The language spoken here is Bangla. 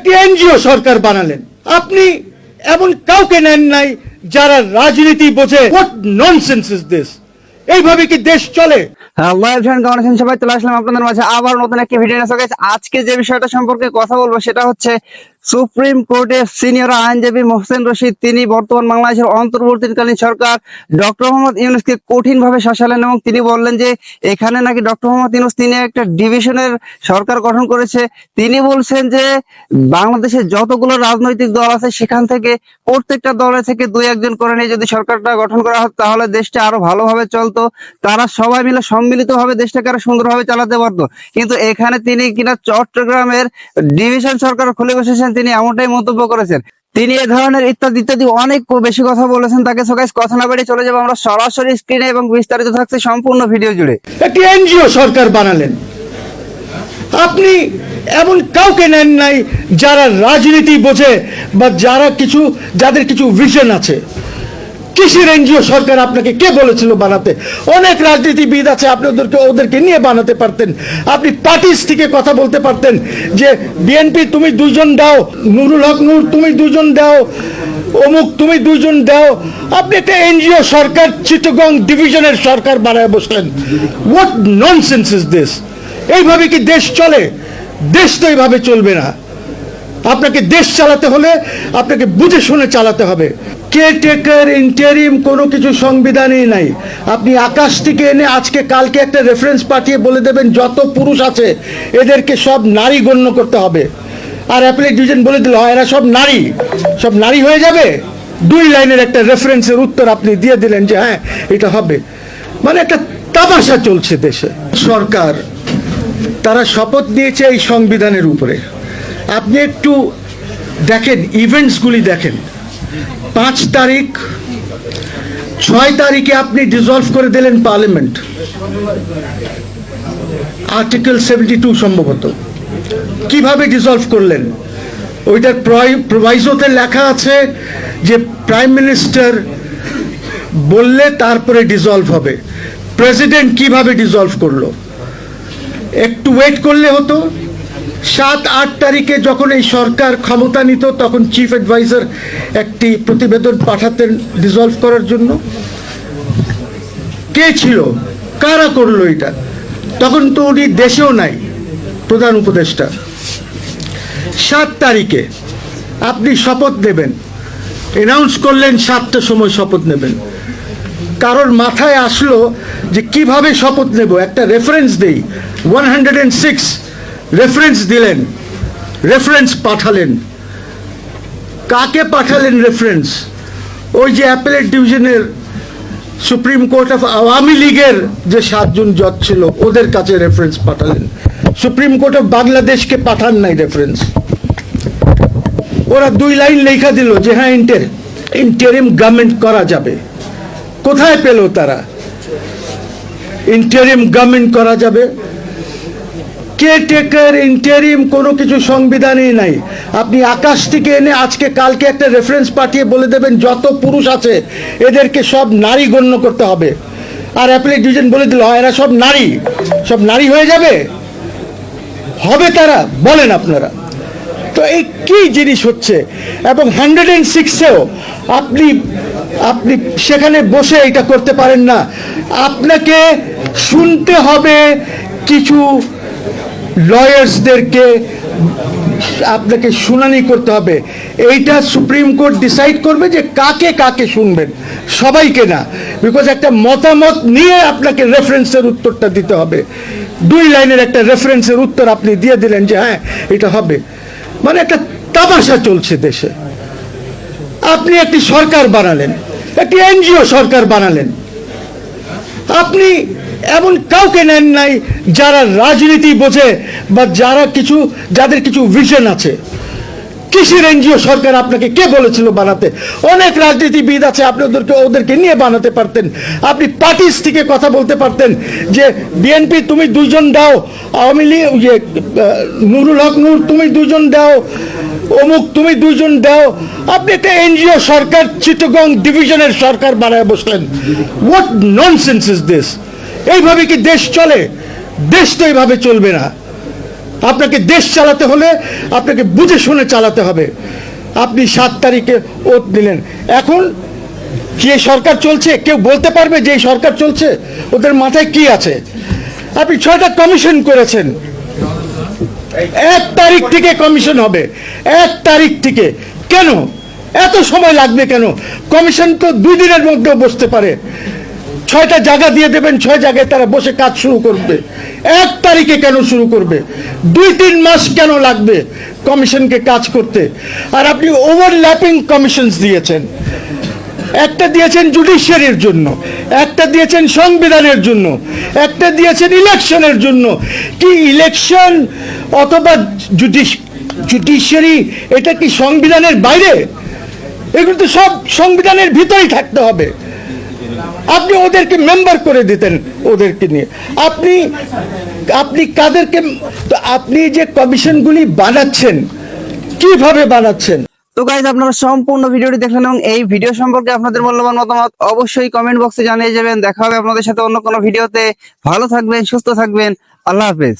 একটি এনজিও সরকার বানালেন। আপনি এমন কাউকে নেন নাই যারা রাজনীতি বোঝে। What nonsense is this? এইভাবে কি দেশ চলে? হ্যালো এভরিওয়ান, কেমন আছেন সবাই? চলে আসলাম আপনাদের মাঝে আবার নতুন একটি ভিডিও নিয়ে। গাইস, আজকে যে বিষয়টা সম্পর্কে কথা বলবো সেটা হচ্ছে সুপ্রিম কোর্টের সিনিয়র আইনজীবী মোহসেন রশিদ। তিনি বর্তমান বাংলাদেশের অন্তর্বর্তীকালীন সরকার ডক্টর মোহাম্মদ ইউনূসকে কঠিনভাবে শাসালেন এবং তিনি বললেন যে এখানে নাকি ডক্টর মোহাম্মদ ইউনূস তিনি একটা ডিভিশনের সরকার গঠন করেছে। তিনি বলছেন যে বাংলাদেশের যতগুলো রাজনৈতিক দল আছে সেখান থেকে প্রত্যেকটা দলের থেকে দুই একজন করে নিয়ে যদি সরকারটা গঠন করা হতো তাহলে দেশটা আরো ভালোভাবে চলতো। তারা সবাই মিলে সম্মিলিতভাবে দেশটাকে আরো সুন্দরভাবে চালাতে পারতো। কিন্তু এখানে তিনি কিনা চট্টগ্রামের ডিভিশন সরকার খুলে বসেছেন, তিনি এমনটাই মন্তব্য করেছেন। তিনি এ ধরনের ইত্যাদি ইত্যাদি অনেক বেশি কথা বলেছেন তাকে। সো গাইস, কথা না বাড়িয়ে চলে যাবো আমরা সরাসরি স্ক্রিনে এবং বিস্তারিত থাকছে সম্পূর্ণ ভিডিও জুড়ে। একটি এনজিও সরকার বানালেন। আপনি এমন কাউকে নেন নাই যারা রাজনীতি বোঝে বা যাদের কিছু ভিশন আছে। কিসের এনজিও সরকার আপনাকে কে বলেছিল বানাতে? অনেক রাজনীতিবিদ আছে, আপনি ওদেরকে নিয়ে বানাতে পারতেন। আপনি পার্টিস থেকে কথা বলতে পারতেন যে বিএনপি তুমি দুইজন দাও, নুরুল হক নূর তুমি দুইজন দাও, অমুক তুমি দুইজন দাও। আপনি একটা এনজিও সরকার চিটাগং ডিভিশনের সরকার বানায় বসলেন। What nonsense is this? এইভাবে কি দেশ চলে? দেশ তো এইভাবে চলবে না। আপনাকে দেশ চালাতে হলে আপনাকে বুঝে শুনে চালাতে হবে। কেয়ারটেকার, ইন্টারিম কোনো কিছু সংবিধানেই নাই। আপনি আকাশ থেকে এনে আজকে কালকে একটা রেফারেন্স পাঠিয়ে বলে দেবেন যত পুরুষ আছে এদেরকে সব নারী গণ্য করতে হবে, আর অ্যাপিলেট ডিভিশন বলে দিল হয় এরা সব নারী হয়ে যাবে। 2 লাইনের একটা রেফারেন্সের উত্তর আপনি দিয়ে দিলেন যে হ্যাঁ এটা হবে। মানে একটা তামাশা চলছে দেশে। সরকার তারা শপথ নিয়েছে এই সংবিধানের উপরে। আপনি একটু দেখেন, ইভেন্টসগুলি দেখেন। 5 তারিখ 6 তারিখে আপনি ডিসলভ করে দিলেন পার্লামেন্ট, আর্টিকেল 72 সম্ভবত। কিভাবে ডিসলভ করলেন? ওইটার প্রভাইজোতে লেখা আছে যে প্রাইম মিনিস্টার বললে তারপরে ডিসলভ হবে। প্রেসিডেন্ট কিভাবে ডিসলভ করলো? একটু ওয়েট করলে হতো। 7-8 তারিখে যখন এই সরকার ক্ষমতা নিত তখন চিফ অ্যাডভাইজার একটি প্রতিবেদন পাঠাতেন ডিসলভ করার জন্য। কে ছিল? কারা করলো এটা? তখন তো উনি দেশেও নাই, প্রধান উপদেষ্টা। 7 তারিখে আপনি শপথ নেবেন, অ্যানাউন্স করলেন 7টার সময় শপথ নেবেন। কারোর মাথায় আসলো যে কিভাবে শপথ নেব? একটা রেফারেন্স দেই, 106 রেফারেন্স দিলেন, রেফারেন্স পাঠালেন। কাকে পাঠালেন রেফারেন্স? ওই যে অ্যাপিলেট ডিভিশনের সুপ্রিম কোর্ট অফ আওয়ামী লীগের যে 7 জন জজ ছিল ওদের কাছে রেফারেন্স পাঠালেন। সুপ্রিম কোর্ট অফ বাংলাদেশকে পাঠান নাই রেফারেন্স। ওরা 2 লাইন লেখা দিল যে হ্যাঁ ইন্টারিম গভর্নমেন্ট করা যাবে। কোথায় পেল তারা ইন্টারিম গভর্নমেন্ট করা যাবে? কেয়ারটেকার, ইন্টারিম কোনো কিছু সংবিধানেই নাই। আপনি আকাশ থেকে এনে আজকে কালকে একটা রেফারেন্স পাঠিয়ে বলে দেবেন যত পুরুষ আছে এদেরকে সব নারী গণ্য করতে হবে, আর অ্যাপিলেট ডিভিশন বলে দিল হয় এরা সব নারী হয়ে যাবে। হবে তারা? বলেন আপনারা। তো এই কি জিনিস হচ্ছে? এবং 106-এও আপনি সেখানে বসে এটা করতে পারেন না। আপনাকে শুনতে হবে কিছু লয়ার্সদেরকে, আপনাকে শুনানি করতে হবে। এইটা সুপ্রিম কোর্ট ডিসাইড করবে যে কাকে শুনবেন, সবাইকে না। বিকজ একটা মতামত নিয়ে আপনাকে রেফারেন্সের উত্তরটা দিতে হবে। 2 লাইনের একটা রেফারেন্সের উত্তর আপনি দিয়ে দিলেন যে হ্যাঁ এটা হবে। মানে একটা তামাশা চলছে দেশে। আপনি একটি সরকার বানালেন, একটি এনজিও সরকার বানালেন। আপনি এমন কাউকে নেন নাই যারা রাজনীতি বোঝে বা যাদের কিছু ভিশন আছে। কিসের এনজিও সরকার আপনাকে কে বলেছিল বানাতে? অনেক রাজনীতিবিদ আছে, আপনি ওদেরকে নিয়ে বানাতে পারতেন। আপনি পার্টিস থেকে কথা বলতে পারতেন যে বিএনপি তুমি দুইজন দাও, আওয়ামী লীগ নুরুল হক নূর তুমি দুইজন দাও, অমুক তুমি দুইজন দাও। আপনি একটা এনজিও সরকার চিটাগং ডিভিশনের সরকার বানায় বসলেন। What nonsense is this? এইভাবে কি দেশ চলে? দেশ তো এইভাবে চলবে না। আপনাকে দেশ চালাতে হলে আপনাকে বুঝে শুনে চালাতে হবে। আপনি 7 তারিখে ওট দিলেন, এখন যে সরকার চলছে কেউ বলতে পারবে যে এই সরকার চলছে? ওদের মাথায় কি আছে? আপনি 6টা কমিশন করেছেন, 1 তারিখ থেকে কমিশন হবে, 1 তারিখ থেকে। কেন এত সময় লাগবে কেন? কমিশন তো 2 দিনের মধ্যেও বসতে পারে। 6টা জায়গা দিয়ে দেবেন, 6 জায়গায় তারা বসে কাজ শুরু করবে। 1 তারিখে কেন শুরু করবে? 2-3 মাস কেন লাগবে কমিশনকে কাজ করতে? আর আপনি ওভারল্যাপিং কমিশনস দিয়েছেন। একটা দিয়েছেন জুডিশিয়ারির জন্য, একটা দিয়েছেন সংবিধানের জন্য, একটা দিয়েছেন ইলেকশনের জন্য। কি ইলেকশন অথবা জুডিশিয়ারি এটা কি সংবিধানের বাইরে? এগুলো তো সব সংবিধানের ভিতরেই থাকতে হবে। আপনি ওদেরকে মেম্বার করে দিতেন, ওদেরকে নিয়ে আপনি কাদেরকে? তো আপনি যে কমিশনগুলি বানাচ্ছেন কিভাবে বানাচ্ছেন? তো গাইজ, আপনারা সম্পূর্ণ ভিডিওটি দেখলেন এবং এই ভিডিও সম্পর্কে আপনাদের মূল্যবান মতামত অবশ্যই কমেন্ট বক্সে জানিয়ে যাবেন। দেখা হবে আপনাদের সাথে অন্য কোনো ভিডিওতে। ভালো থাকবেন, সুস্থ থাকবেন। আল্লাহ হাফেজ।